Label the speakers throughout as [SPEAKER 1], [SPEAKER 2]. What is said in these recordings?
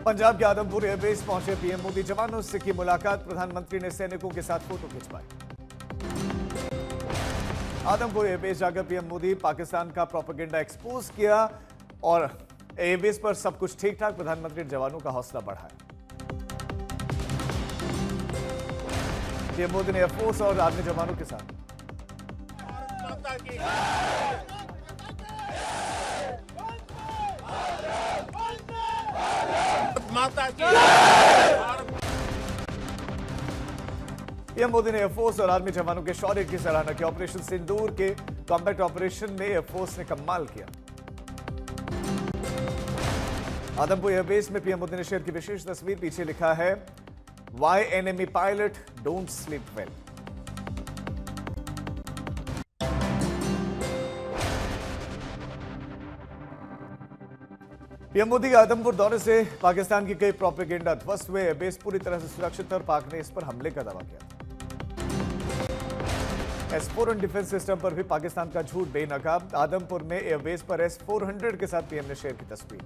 [SPEAKER 1] पंजाब के आदमपुर एयरबेस पहुंचे पीएम मोदी। जवानों से की मुलाकात, प्रधानमंत्री ने सैनिकों के साथ फोटो खिंचवाई। आदमपुर एयरबेस जाकर पीएम मोदी पाकिस्तान का प्रोपेगेंडा एक्सपोज किया और एयरबेस पर सब कुछ ठीक ठाक, प्रधानमंत्री ने जवानों का हौसला बढ़ाया। पीएम मोदी ने एयरफोर्स और आर्मी जवानों के साथ पीएम मोदी ने एयरफोर्स और आर्मी जवानों के शौर्य की सराहना की। ऑपरेशन सिंदूर के कॉम्बैट ऑपरेशन में एयरफोर्स ने कमाल किया। आदमपुर एयरबेस में पीएम मोदी ने शेयर की विशेष तस्वीर। पीछे लिखा है, why enemy pilot don't sleep well. PM Modi के आदमपुर दौरे से पाकिस्तान की कई प्रोपेगेंडा ध्वस्त हुए। एयरबेस पूरी तरह से सुरक्षित और पाक ने इस पर हमले का दावा किया। S-400 डिफेंस सिस्टम पर भी पाकिस्तान का झूठ बेनकाब। आदमपुर में एयरबेस पर S-400 के साथ पीएम ने शेयर की तस्वीर।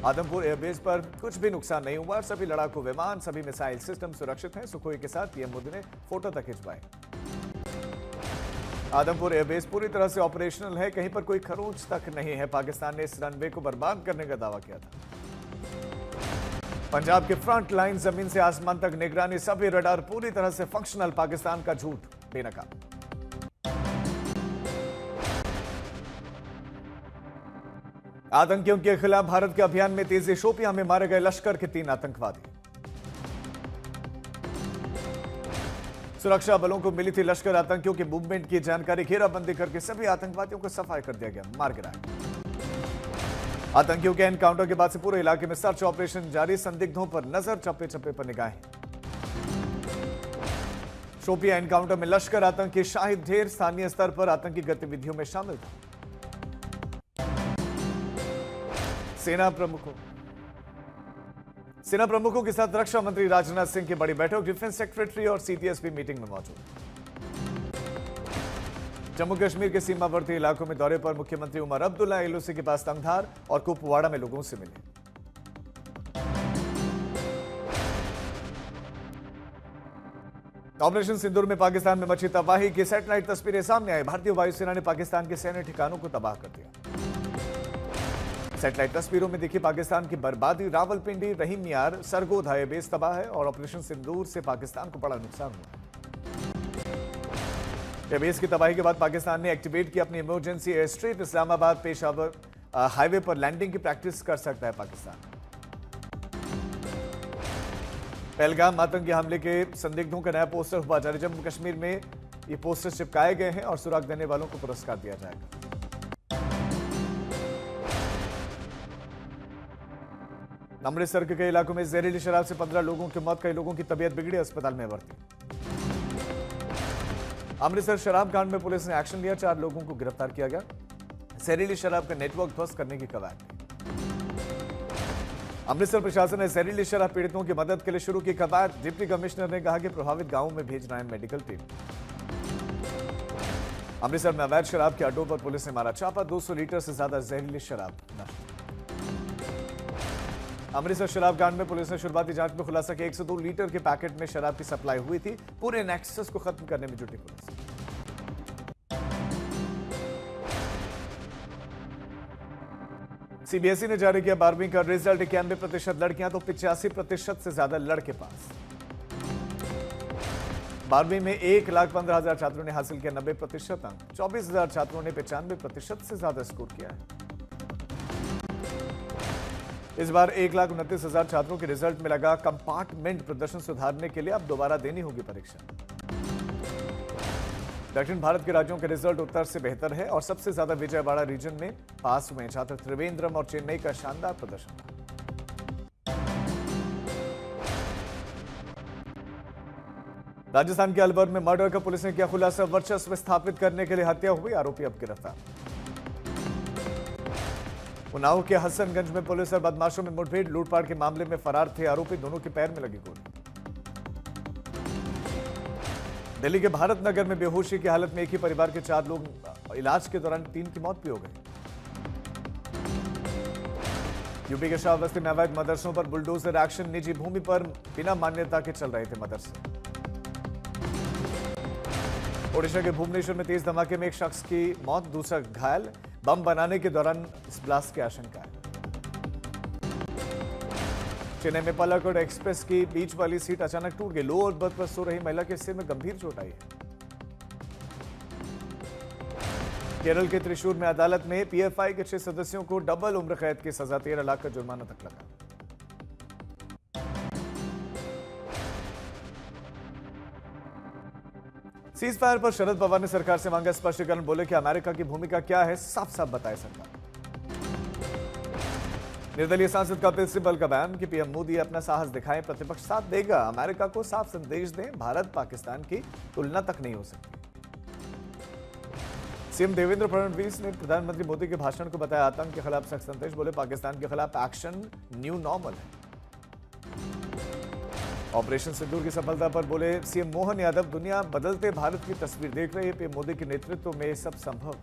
[SPEAKER 1] आदमपुर एयरबेस पर कुछ भी नुकसान नहीं हुआ। सभी लड़ाकू विमान, सभी मिसाइल सिस्टम सुरक्षित हैं। सुखोई के साथ पीएम मोदी ने फोटो तक खिंचवाए। आदमपुर एयरबेस पूरी तरह से ऑपरेशनल है, कहीं पर कोई खरोंच तक नहीं है। पाकिस्तान ने इस रनवे को बर्बाद करने का दावा किया था। पंजाब के फ्रंट लाइन, जमीन से आसमान तक निगरानी, सभी रडार पूरी तरह से फंक्शनल। पाकिस्तान का झूठ बेनकाब। आतंकियों के खिलाफ भारत के अभियान में तेजी। शोपियां में मारे गए लश्कर के 3 आतंकवादी। सुरक्षा बलों को मिली थी लश्कर आतंकियों के मूवमेंट की जानकारी। घेराबंदी करके सभी आतंकवादियों को सफाई कर दिया गया, मार गिराया। आतंकियों के एनकाउंटर के बाद से पूरे इलाके में सर्च ऑपरेशन जारी। संदिग्धों पर नजर, चप्पे चप्पे पर निगाहें। शोपियां एनकाउंटर में लश्कर आतंकी शाहिद ढेर स्थानीय स्तर पर आतंकी गतिविधियों में शामिल था। सेना प्रमुखों के साथ रक्षा मंत्री राजनाथ सिंह की बड़ी बैठक। डिफेंस सेक्रेटरी और सीटीएस भी मीटिंग में मौजूद। जम्मू कश्मीर के सीमावर्ती इलाकों में दौरे पर मुख्यमंत्री उमर अब्दुल्ला एलओसी के पास तंगधार और कुपवाड़ा में लोगों से मिले। ऑपरेशन सिंदूर में पाकिस्तान में मची तबाही की सैटेलाइट तस्वीरें सामने आई। भारतीय वायुसेना ने पाकिस्तान के सैन्य ठिकानों को तबाह कर दिया। सैटेलाइट तस्वीरों में दिखी पाकिस्तान की बर्बादी। रावलपिंडी, रहीम यार, सरगोधा एयरबेस तबाह है और ऑपरेशन सिंदूर से पाकिस्तान को बड़ा नुकसान हुआ। एयरबेस की तबाही के बाद पाकिस्तान ने एक्टिवेट की अपनी emergency air strip. Islamabad Peshawar highway पर लैंडिंग की प्रैक्टिस कर सकता है पाकिस्तान। पहलगाम आतंकी हमले के संदिग्धों का नया पोस्टर हुआ जारी। जम्मू कश्मीर में ये पोस्टर चिपकाए गए हैं और सुराग देने वालों को पुरस्कार दिया जाएगा। अमृतसर के कई इलाकों में जहरीली शराब से 15 लोगों की मौत। कई लोगों की तबीयत बिगड़ी, अस्पताल में भर्ती। अमृतसर शराब कांड में पुलिस ने एक्शन लिया। 4 लोगों को गिरफ्तार किया गया। जहरीली शराब का नेटवर्क ध्वस्त करने की कवायद। अमृतसर प्रशासन ने जहरीली शराब पीड़ितों की मदद के लिए शुरू की कवायद। डिप्टी कमिश्नर ने कहा कि प्रभावित गांवों में भेज रहे हैं मेडिकल टीम। अमृतसर में अवैध शराब के अड्डों पर पुलिस ने मारा छापा। 200 लीटर से ज्यादा जहरीली शराब नष्ट। अमृतसर शराब कांड में पुलिस ने शुरुआती जांच में खुलासा किया 102 लीटर के पैकेट में शराब की सप्लाई हुई थी। पूरे नेक्सस को खत्म करने में जुटी पुलिस। सीबीएसई ने जारी किया 12वीं का रिजल्ट। 91% लड़कियां तो 85% से ज्यादा लड़के पास। 12वीं में 1,15,000 छात्रों ने हासिल किया 90% अंक। 24,000 छात्रों ने 95% से ज्यादा स्कोर किया है। इस बार 1,29,000 छात्रों के रिजल्ट में लगा कंपार्टमेंट। प्रदर्शन सुधारने के लिए अब दोबारा देनी होगी परीक्षा। दक्षिण भारत के राज्यों के रिजल्ट उत्तर से बेहतर है और सबसे ज्यादा विजयवाड़ा रीजन में पास हुए छात्र त्रिवेंद्रम और चेन्नई का शानदार प्रदर्शन। राजस्थान के अलवर में मर्डर का पुलिस ने किया खुलासा। वर्चस्व स्थापित करने के लिए हत्या हुई, आरोपी अब गिरफ्तार। उन्नाव के हसनगंज में पुलिस और बदमाशों में मुठभेड़। लूटपाट के मामले में फरार थे आरोपी, दोनों के पैर में लगी गोली। दिल्ली के भारत नगर में बेहोशी की हालत में एक ही परिवार के 4 लोग, इलाज के दौरान 3 की मौत भी हो गई। यूपी के श्रावस्ती में अवैध मदरसों पर बुलडोजर एक्शन, निजी भूमि पर बिना मान्यता के चल रहे थे मदरसे। ओडिशा के भुवनेश्वर में तेज धमाके में एक शख्स की मौत, दूसरा घायल। बम बनाने के दौरान इस ब्लास्ट की आशंका है। चेन्नई में पलाकोड एक्सप्रेस की बीच वाली सीट अचानक टूट गई, लोअर बर्थ पर सो रही महिला के सिर में गंभीर चोट आई है। केरल के त्रिशूर में अदालत में पीएफआई के 6 सदस्यों को डबल उम्र कैद की सजा, 13 लाख का जुर्माना तक लगा। सीज फायर पर शरद पवार ने सरकार से मांगा स्पष्टीकरण, बोले कि अमेरिका की भूमिका क्या है साफ साफ बताए सरकार। निर्दलीय सांसद कपिल सिब्बल का बयान कि पीएम मोदी अपना साहस दिखाएं, प्रतिपक्ष साथ देगा, अमेरिका को साफ संदेश दें, भारत पाकिस्तान की तुलना तक नहीं हो सकती। सीएम देवेंद्र फडणवीस ने प्रधानमंत्री मोदी के भाषण को बताया आतंक के खिलाफ सख्त संदेश, बोले पाकिस्तान के खिलाफ एक्शन न्यू नॉर्मल है। ऑपरेशन सिंदूर की सफलता पर बोले सीएम मोहन यादव, दुनिया बदलते भारत की तस्वीर देख रही है, पीएम मोदी के नेतृत्व में सब संभव।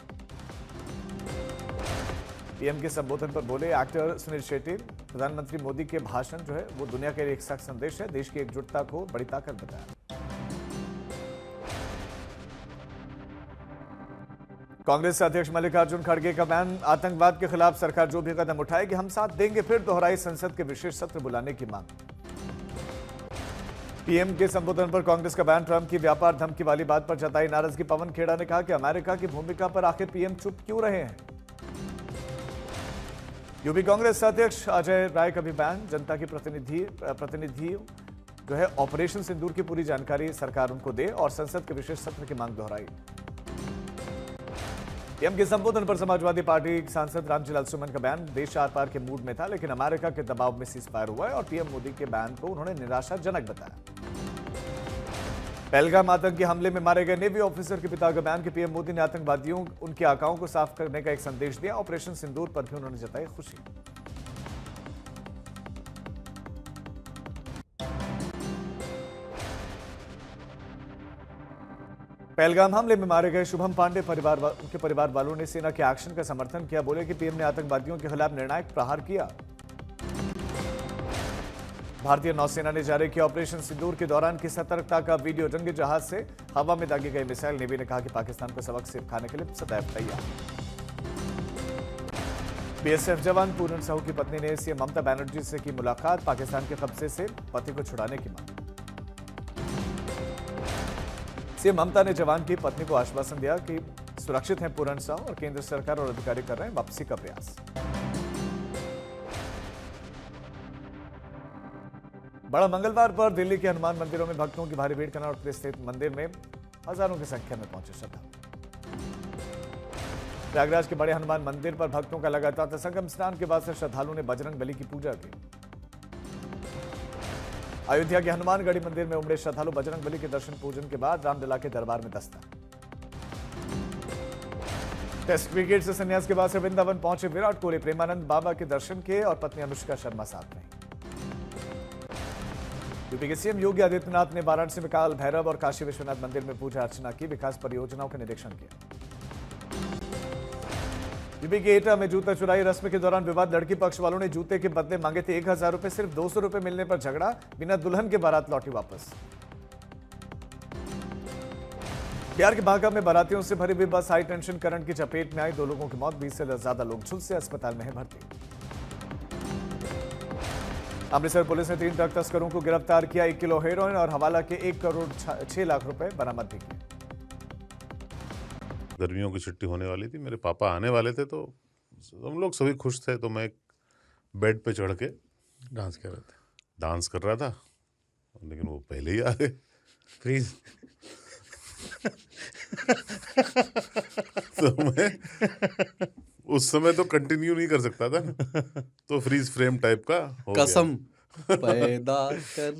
[SPEAKER 1] पीएम के संबोधन पर बोले एक्टर सुनील शेट्टी, प्रधानमंत्री मोदी के भाषण जो है वो दुनिया के लिए एक सख्त संदेश है, देश की एकजुटता को बड़ी ताकत बताया। कांग्रेस अध्यक्ष मल्लिकार्जुन खड़गे का बयान, आतंकवाद के खिलाफ सरकार जो भी कदम उठाएगी हम साथ देंगे, फिर दोहराई संसद के विशेष सत्र बुलाने की मांग। पीएम के संबोधन पर कांग्रेस का बयान, ट्रंप की व्यापार धमकी वाली बात पर जताई नाराजगी, पवन खेड़ा ने कहा कि अमेरिका की भूमिका पर आखिर पीएम चुप क्यों रहे हैं। यूपी कांग्रेस अध्यक्ष अजय राय का भी बयान, जनता की प्रतिनिधि जो है ऑपरेशन सिंदूर की पूरी जानकारी सरकार उनको दे और संसद के विशेष सत्र की मांग दोहराई। पीएम के संबोधन पर समाजवादी पार्टी सांसद रामजीलाल सुमन का बयान, देश आर पार के मूड में था लेकिन अमेरिका के दबाव में सीज फायर हुआ है और पीएम मोदी के बयान को उन्होंने निराशाजनक बताया। पहलगाम आतंकी हमले में मारे गए नेवी ऑफिसर के पिता का बयान कि पीएम मोदी ने आतंकवादियों उनकी आकाओं को साफ करने का एक संदेश दिया, ऑपरेशन सिंदूर पर भी उन्होंने जताई खुशी। पहलगाम हमले में मारे गए शुभम पांडे उनके परिवार वालों ने सेना के एक्शन का समर्थन किया, बोले कि पीएम ने आतंकवादियों के खिलाफ निर्णायक प्रहार किया। भारतीय नौसेना ने जारी किया ऑपरेशन सिंदूर के दौरान की सतर्कता का वीडियो, जंगी जहाज से हवा में दागी गई मिसाइल, नेवी ने कहा कि पाकिस्तान को सबक सिखाने के लिए सदैव तैयार। बीएसएफ जवान पूरन साहू की पत्नी ने सीएम ममता बनर्जी से की मुलाकात, पाकिस्तान के कब्जे से पति को छुड़ाने की मांग। सीएम ममता ने जवान की पत्नी को आश्वासन दिया कि सुरक्षित हैं पूरन साहू और केंद्र सरकार और अधिकारी कर रहे हैं वापसी का प्रयास। बड़ा मंगलवार पर दिल्ली के हनुमान मंदिरों में भक्तों की भारी भीड़, कनॉट प्लेस स्थित मंदिर में हजारों की संख्या में पहुंचे श्रद्धालु। प्रयागराज के बड़े हनुमान मंदिर पर भक्तों का लगातार था, संगम स्नान के बाद से श्रद्धालुओं ने बजरंग बली की पूजा की। अयोध्या के हनुमानगढ़ी मंदिर में उमड़े श्रद्धालु, बजरंग बली के दर्शन पूजन के बाद रामलला के दरबार में दस्तक। टेस्ट क्रिकेट से संन्यास के बाद से वृंदावन पहुंचे विराट कोहली, प्रेमानंद बाबा के दर्शन किए और पत्नी अनुष्का शर्मा साथ रही। यूपी के सीएम योगी आदित्यनाथ ने वाराणसी में काल भैरव और काशी विश्वनाथ मंदिर में पूजा अर्चना की, विकास परियोजनाओं का निरीक्षण किया। यूपी के एटा में जूता चुराई रस्म के दौरान विवाद, लड़की पक्ष वालों ने जूते के बदले मांगे थे 1000 रुपए, सिर्फ 200 रुपए मिलने पर झगड़ा, बिना दुल्हन के बारात लौटी वापस। बिहार के बांका में बारातियों से भरी हुई बस हाई टेंशन करंट की चपेट में आई, 2 लोगों की मौत, 20 से ज्यादा लोग झुलसे अस्पताल में है भर्ती। अमृतसर पुलिस ने 3 ट्रक तस्करों को गिरफ्तार किया, 1 किलो हेरोइन और हवाला के 1 करोड़ 6 लाख रुपए बरामद भी किए।
[SPEAKER 2] गर्मियों की छुट्टी होने वाली थी, मेरे पापा आने वाले थे, तो हम लोग सभी खुश थे, तो मैं एक बेड पे चढ़ के डांस कर रहा था, लेकिन वो पहले ही आ गए।
[SPEAKER 3] प्लीज
[SPEAKER 2] तो मैं उस समय तो कंटिन्यू नहीं कर सकता था, तो फ्रीज फ्रेम टाइप का हो
[SPEAKER 3] कसम पैदा कर